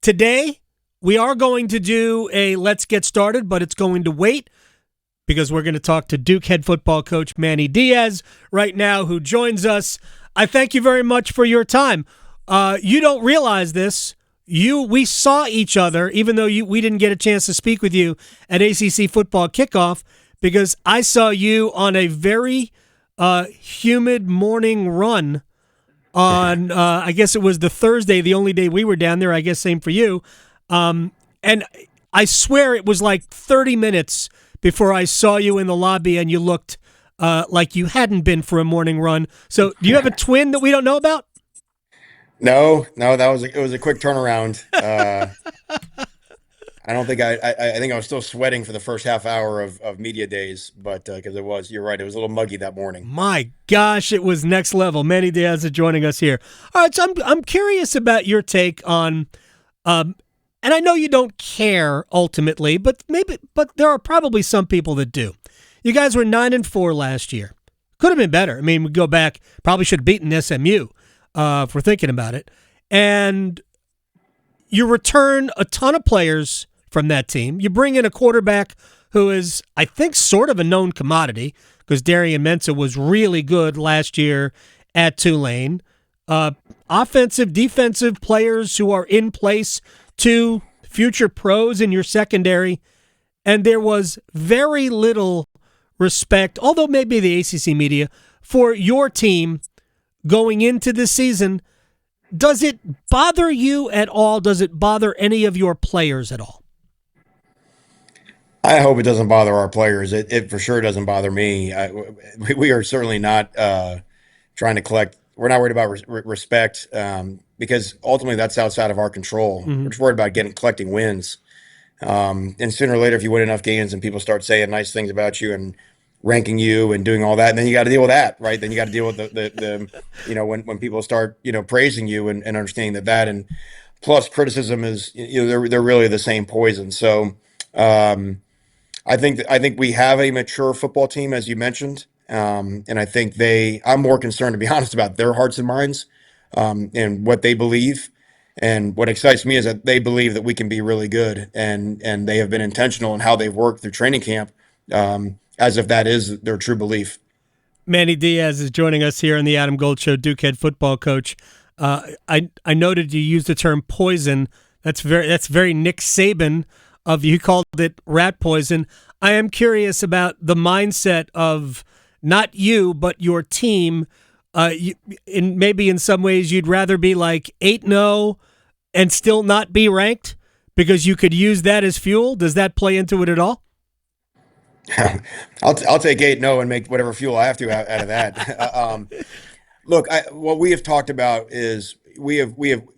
Today, we are going to do a Let's Get Started, but it's going to wait because we're going to talk to Duke head football coach Manny Diaz right now, who joins us. I thank you very much for your time. You don't realize this. We saw each other, even though we didn't get a chance to speak with you at ACC football kickoff, because I saw you on a very humid morning run on, I guess it was the Thursday, the only day we were down there. I guess same for you. And I swear it was like 30 minutes before I saw you in the lobby and you looked like you hadn't been for a morning run. So do you have a twin that we don't know about? No, it was a quick turnaround. I don't think I think I was still sweating for the first half hour of media days, but because you're right, it was a little muggy that morning. My gosh, it was next level. Manny Diaz is joining us here. All right, so I'm curious about your take on, and I know you don't care ultimately, but there are probably some people that do. You guys were 9-4 last year. Could have been better. I mean, we go back, probably should have beaten SMU. If we're thinking about it. And you return a ton of players from that team. You bring in a quarterback who is, I think, sort of a known commodity because Darian Mensah was really good last year at Tulane. Offensive, defensive players who are in place, to future pros in your secondary. And there was very little respect, although maybe the ACC media, for your team going into this season. Does it bother you at all? Does it bother any of your players at all? I hope it doesn't bother our players. It for sure doesn't bother me. We are certainly not trying to collect. We're not worried about respect because ultimately that's outside of our control. We're just worried about collecting wins. And sooner or later, if you win enough games and people start saying nice things about you and ranking you and doing all that, and then you got to deal with that, right? Then you got to deal with the when people start praising you and understanding that and plus criticism is they're really the same poison. So I think we have a mature football team, as you mentioned, and I think I'm more concerned, to be honest, about their hearts and minds and what they believe. And what excites me is that they believe that we can be really good, and they have been intentional in how they've worked through training camp, as if that is their true belief. Manny Diaz is joining us here on the Adam Gold Show, Duke head football coach. I noted you used the term poison. That's very Nick Saban of you. He called it rat poison. I am curious about the mindset of not you, but your team. Maybe in some ways you'd rather be like 8-0 and still not be ranked because you could use that as fuel. Does that play into it at all? I'll take 8-0 and make whatever fuel I have to out of that. Look, what we have talked about is we have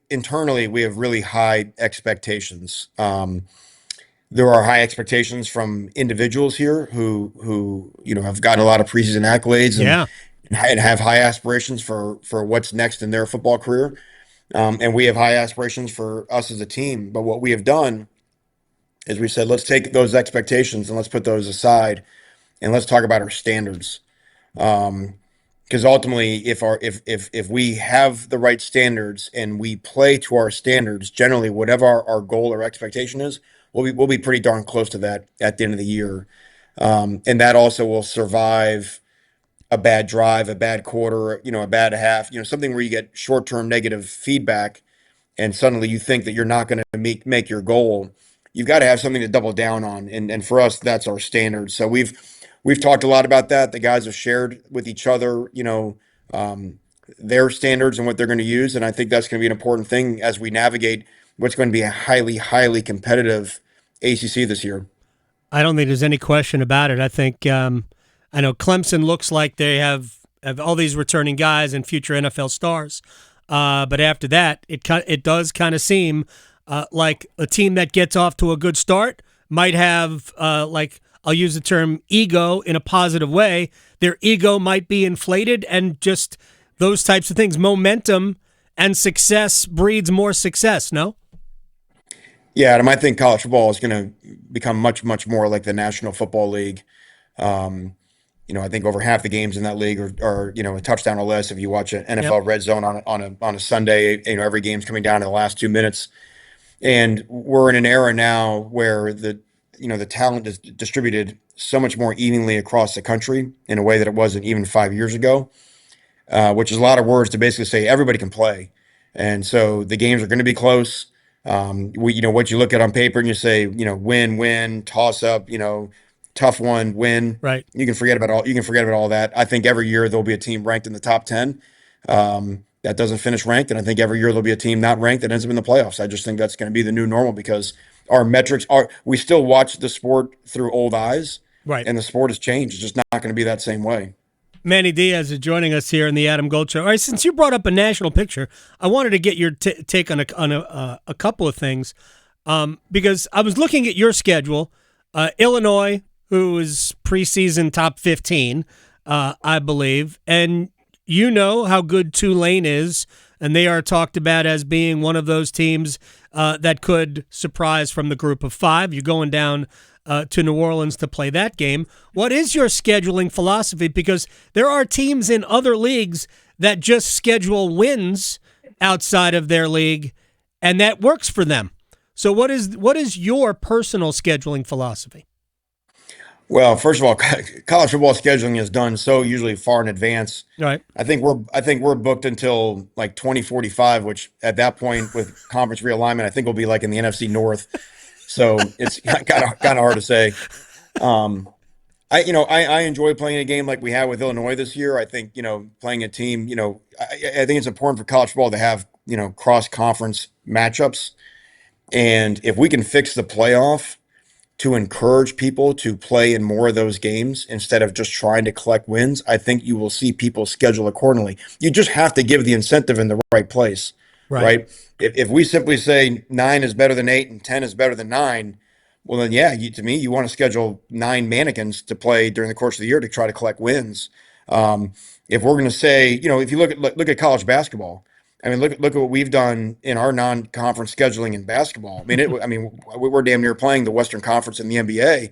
internally we have really high expectations. There are high expectations from individuals here who have gotten a lot of preseason accolades Yeah. and have high aspirations for what's next in their football career. And we have high aspirations for us as a team. But what we have done is we said, let's take those expectations and let's put those aside and let's talk about our standards. Because ultimately, if we have the right standards and we play to our standards, generally, whatever our goal or expectation is, we'll be pretty darn close to that at the end of the year. And that also will survive a bad drive, a bad quarter, a bad half, something where you get short-term negative feedback and suddenly you think that you're not going to make your goal. You've got to have something to double down on. And for us, that's our standard. So we've talked a lot about that. The guys have shared with each other, their standards and what they're going to use. And I think that's going to be an important thing as we navigate what's going to be a highly, highly competitive ACC this year. I don't think there's any question about it. I think I know Clemson looks like they have all these returning guys and future NFL stars. But after that, it does kind of seem like a team that gets off to a good start might have, I'll use the term ego in a positive way. Their ego might be inflated and just those types of things. Momentum and success breeds more success, no? Yeah, and I think college football is going to become much, much more like the National Football League. I think over half the games in that league are a touchdown or less. If you watch an NFL Yep. Red Zone on a Sunday, every game's coming down to the last 2 minutes. And we're in an era now where the talent is distributed so much more evenly across the country in a way that it wasn't even 5 years ago, which is a lot of words to basically say everybody can play. And so the games are going to be close. What you look at on paper and you say, win, win, toss up, tough one, win. Right. You can forget about all that. I think every year there'll be a team ranked in the top 10 that doesn't finish ranked, and I think every year there'll be a team not ranked that ends up in the playoffs. I just think that's going to be the new normal because our metrics are. We still watch the sport through old eyes, Right. and the sport has changed. It's just not going to be that same way. Manny Diaz is joining us here in the Adam Gold Show. All right, since you brought up a national picture, I wanted to get your take on a couple of things, because I was looking at your schedule. Illinois, who is preseason top 15, I believe, and you know how good Tulane is, and they are talked about as being one of those teams that could surprise from the group of five. You're going down to New Orleans to play that game. What is your scheduling philosophy? Because there are teams in other leagues that just schedule wins outside of their league, and that works for them. So what is your personal scheduling philosophy? Well, first of all, college football scheduling is done so usually far in advance. All right. I think we're booked until like 2045, which at that point with conference realignment, I think we'll be like in the NFC North. So it's kind of hard to say. Um, I enjoy playing a game like we had with Illinois this year. I think, playing a team, I think it's important for college football to have, cross conference matchups. And if we can fix the playoff to encourage people to play in more of those games instead of just trying to collect wins, I think you will see people schedule accordingly. You just have to give the incentive in the right place, Right. right? If we simply say nine is better than eight and 10 is better than nine, well, then, yeah, to me, you want to schedule nine mannequins to play during the course of the year to try to collect wins. Um, if we're going to say, if you look at college basketball, I mean, look at what we've done in our non-conference scheduling in basketball. We're damn near playing the Western Conference in the NBA,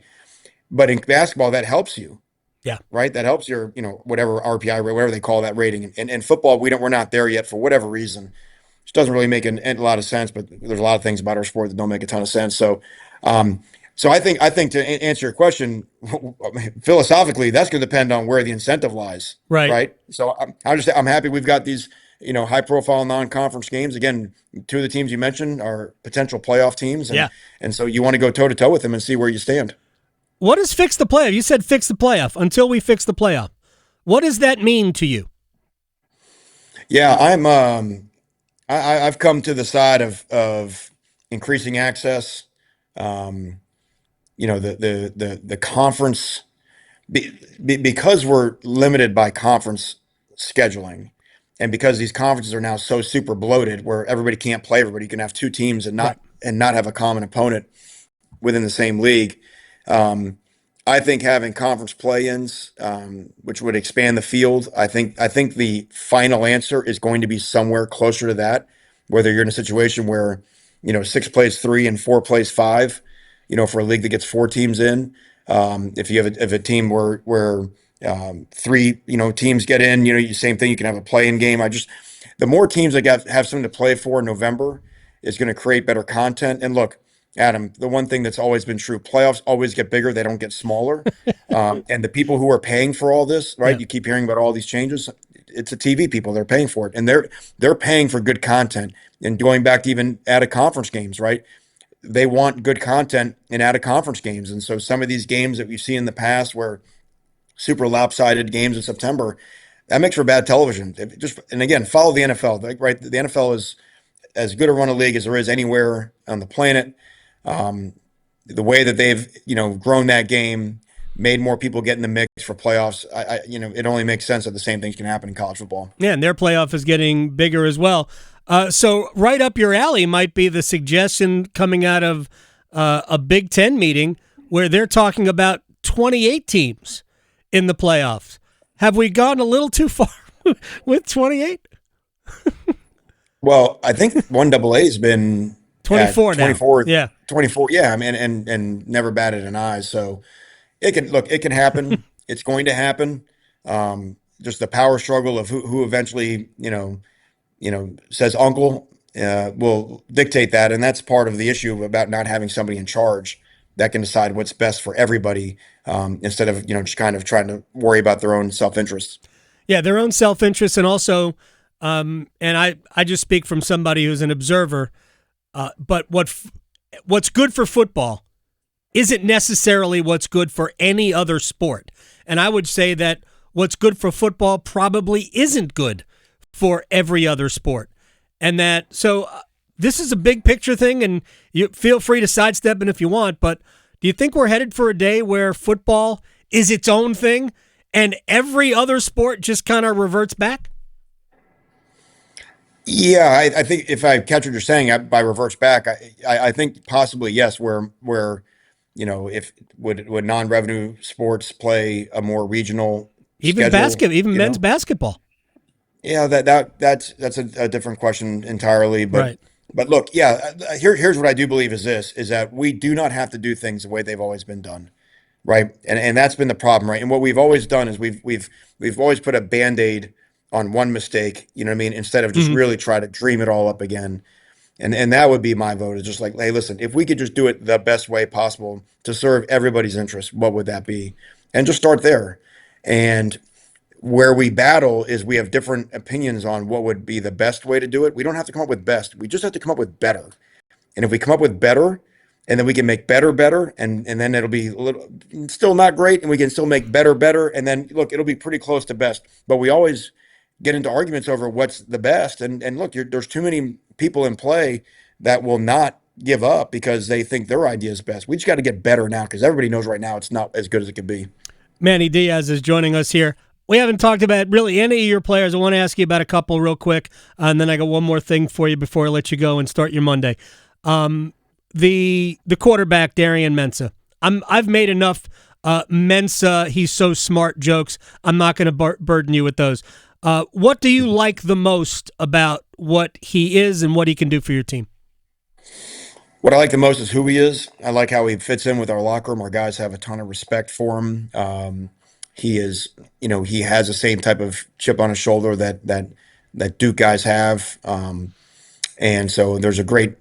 but in basketball that helps you, Yeah. right? That helps your, whatever RPI, whatever they call that rating. And football, we're not there yet for whatever reason, which doesn't really make a lot of sense. But there's a lot of things about our sport that don't make a ton of sense. Um, so I think to answer your question, philosophically, that's going to depend on where the incentive lies, Right. right? So I'm happy we've got these, high profile non-conference games. Again, two of the teams you mentioned are potential playoff teams, and Yeah. and so you want to go toe to toe with them and see where you stand. What does fix the playoff? You said fix the playoff. Until we fix the playoff, what does that mean to you? Yeah, I've come to the side of increasing access. Um, the conference because we're limited by conference scheduling, and because these conferences are now so super bloated, where everybody can't play everybody, you can have two teams and Right. not have a common opponent within the same league. Um, I think having conference play-ins, which would expand the field, I think the final answer is going to be somewhere closer to that. Whether you're in a situation where six plays three and four plays five, for a league that gets four teams in. If you have a team where three teams get in, same thing. You can have a play-in game. The more teams that have something to play for in November is going to create better content. And look, Adam, the one thing that's always been true, playoffs always get bigger, they don't get smaller. And the people who are paying for all this, right? Yeah. You keep hearing about all these changes. It's the TV people, they're paying for it. And they're paying for good content. And going back to even out of conference games, right? They want good content in out of conference games. And so some of these games that we've seen in the past where super lopsided games in September, that makes for bad television. And again, follow the NFL, right? The NFL is as good a run a league as there is anywhere on the planet. Um, the way that they've grown that game, made more people get in the mix for playoffs. It only makes sense that the same things can happen in college football. Yeah, and their playoff is getting bigger as well. So right up your alley might be the suggestion coming out of a Big Ten meeting where they're talking about 28 teams in the playoffs. Have we gone a little too far with 28? Well, I think one AA has been at 24 now. 24, Yeah. 24. Yeah, I mean, and never batted an eye. So it can happen. It's going to happen. Just the power struggle of who eventually, says uncle will dictate that, and that's part of the issue about not having somebody in charge that can decide what's best for everybody, instead of just kind of trying to worry about their own self-interest. Yeah, their own self interest, and also, and I just speak from somebody who's an observer. But what's good for football isn't necessarily what's good for any other sport, and I would say that what's good for football probably isn't good for every other sport, and that so. This is a big picture thing, and you feel free to sidestep it if you want, but do you think we're headed for a day where football is its own thing and every other sport just kind of reverts back? Yeah, I think if I catch what you're saying by reverse back, I think possibly yes, where if would non-revenue sports play a more regional schedule, Even men's basketball. Yeah, that's a different question entirely. But Right. but look, yeah, here's what I do believe is that we do not have to do things the way they've always been done, right? And that's been the problem, right? And what we've always done is we've always put a band-aid on one mistake, you know what I mean, instead of just Mhm. really try to dream it all up again. And that would be my vote. Is just like, hey, listen, if we could just do it the best way possible to serve everybody's interest, what would that be? And just start there. And where we battle is we have different opinions on what would be the best way to do it. We don't have to come up with best. We just have to come up with better. And if we come up with better, and then we can make better, and then it'll be a little still not great, and we can still make better, and then look, it'll be pretty close to best. But we always get into arguments over what's the best. And look, there's too many people in play that will not give up because they think their idea is best. We just got to get better now because everybody knows right now it's not as good as it could be. Manny Diaz is joining us here. We haven't talked about really any of your players. I want to ask you about a couple real quick, and then I got one more thing for you before I let you go and start your Monday. Um, the quarterback Darian Mensah. I've made enough Mensah. He's so smart jokes. I'm not going to burden you with those. What do you like the most about what he is and what he can do for your team? What I like the most is who he is. I like how he fits in with our locker room. Our guys have a ton of respect for him. He is, he has the same type of chip on his shoulder that Duke guys have. And so there's a great,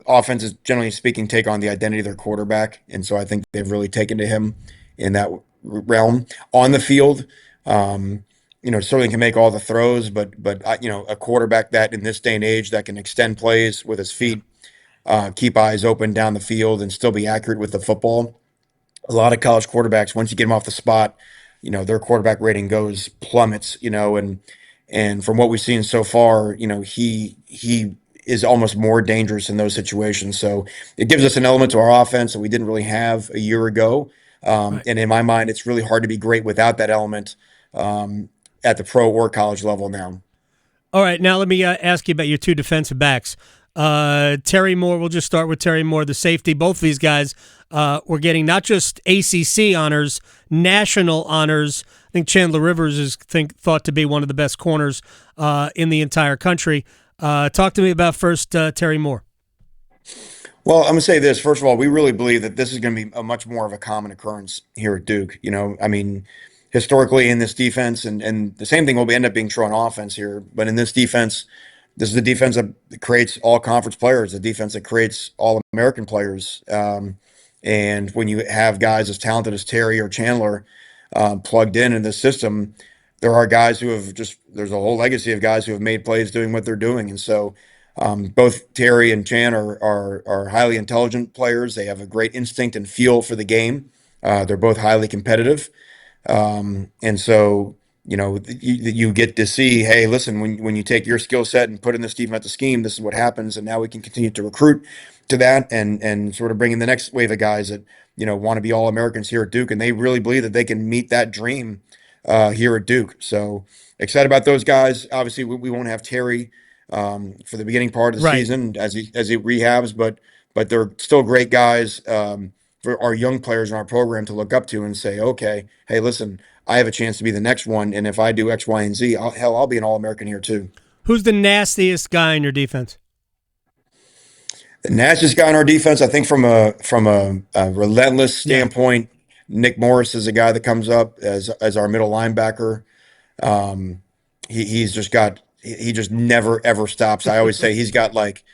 offenses, generally speaking, take on the identity of their quarterback. And so I think they've really taken to him in that realm. On the field, certainly can make all the throws, but a quarterback that in this day and age that can extend plays with his Yeah. feet, keep eyes open down the field, and still be accurate with the football. A lot of college quarterbacks, once you get them off the spot, their quarterback rating goes plummets. And from what we've seen so far, he is almost more dangerous in those situations. So it gives us an element to our offense that we didn't really have a year ago. Right. And in my mind, it's really hard to be great without that element, at the pro or college level now. All right, now let me ask you about your two defensive backs. Terry Moore, we'll just start with Terry Moore, the safety. Both of these guys were getting not just ACC honors, national honors. I think Chandler Rivers is thought to be one of the best corners in the entire country. Talk to me about first Terry Moore. Well, I'm gonna say this. First of all, we really believe that this is gonna be a much more of a common occurrence here at Duke. I mean, historically in this defense, and the same thing will end up being true on offense here. But in this defense, this is the defense that creates all conference players, the defense that creates all American players. And when you have guys as talented as Terry or Chandler plugged in the system, there are guys who have there's a whole legacy of guys who have made plays doing what they're doing. And so both Terry and Chan are highly intelligent players. They have a great instinct and feel for the game. They're both highly competitive. And so, you get to see, hey, listen, when you take your skill set and put in this defensive scheme, this is what happens. And now we can continue to recruit to that and sort of bring in the next wave of guys that, want to be all Americans here at Duke. And they really believe that they can meet that dream here at Duke. So excited about those guys. Obviously, we won't have Terry for the beginning part of the Right. season as he rehabs, but they're still great guys. For our young players in our program to look up to and say, okay, hey, listen, I have a chance to be the next one, and if I do X, Y, and Z, I'll be an All American here too. Who's the nastiest guy in your defense? The nastiest guy on our defense, I think, from a relentless Yeah. standpoint, Nick Morris is a guy that comes up as our middle linebacker. Um, he's just got he just never ever stops. I always say he's got like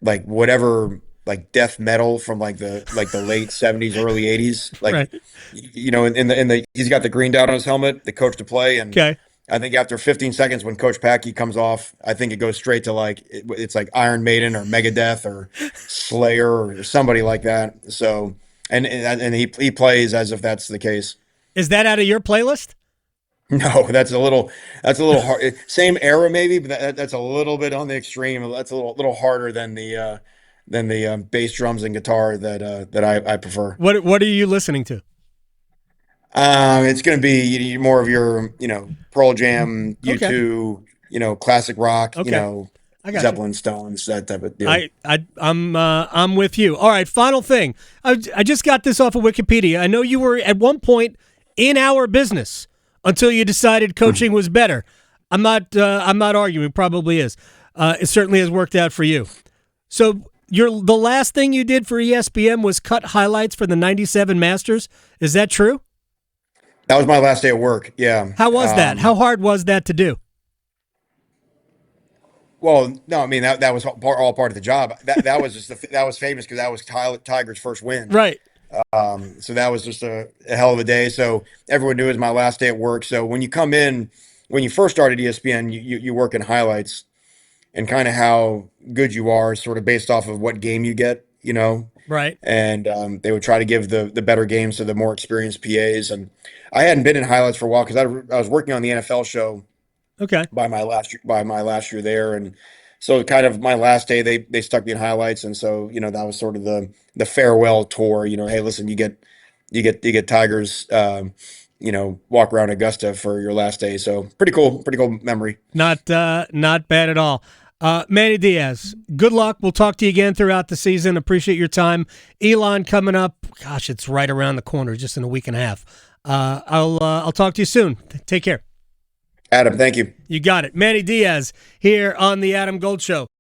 whatever like death metal from like the late 70s, early 80s. Like, Right. in the he's got the green dot on his helmet, the coach to play, and Okay. I think after 15 seconds when Coach Packy comes off, I think it goes straight to like it's like Iron Maiden or Megadeth or Slayer or somebody like that. So and he plays as if that's the case. Is that out of your playlist? No, that's a little hard. Same era maybe, but that's a little bit on the extreme. That's a little harder than the bass drums and guitar that I prefer. What are you listening to? It's going to be more of your Pearl Jam, Okay. U2, classic rock, Okay. I got you. Zeppelin, Stones, that type of deal. I'm with you. All right, final thing. I just got this off of Wikipedia. I know you were at one point in our business until you decided coaching was better. I'm not arguing. It probably is. It certainly has worked out for you. So the last thing you did for ESPN was cut highlights for the '97 Masters. Is that true? That was my last day at work. Yeah. How was that? How hard was that to do? Well, no, I mean that was all part of the job. That was that was famous because that was Tiger's first win. Right. So that was just a hell of a day. So everyone knew it was my last day at work. So when you come in, when you first started ESPN, you work in highlights and kind of how good you are, sort of based off of what game you get. Right. And they would try to give the better games to the more experienced PAs. And I hadn't been in highlights for a while because I was working on the NFL show Okay. by my last year there, and so kind of my last day they stuck me in highlights, and so that was sort of the farewell tour. Hey, listen, you get Tigers, walk around Augusta for your last day. So pretty cool memory. Not bad at all. Manny Diaz, good luck. We'll talk to you again throughout the season. Appreciate your time. Elon coming up. Gosh, it's right around the corner, just in a week and a half. I'll talk to you soon. Take care. Adam, thank you. You got it. Manny Diaz here on the Adam Gold Show.